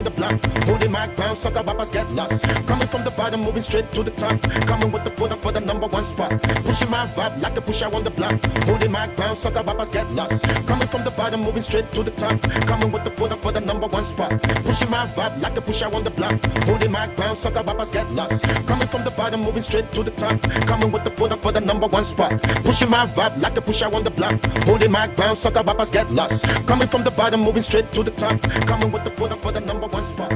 the block, holding my ground, sucker rappers get lost. Coming from the bottom, moving straight to the top. Coming with the product for the #1 spot. Pushing my vibe like the pusher on the block. Holding my ground, sucker rappers get lost. Coming from the bottom, moving straight to the top. Coming with the product for the #1 spot. Pushing my vibe like the pusher on the block. Holding my ground, sucker rappers get lost. Coming from the bottom, moving straight to the top. Coming with the product for the #1 spot. Pushing my vibe like the pusher on the block. Holding my ground, sucker rappers get lost. Coming from the bottom, moving straight to the top. Coming with the product for the #1 spot.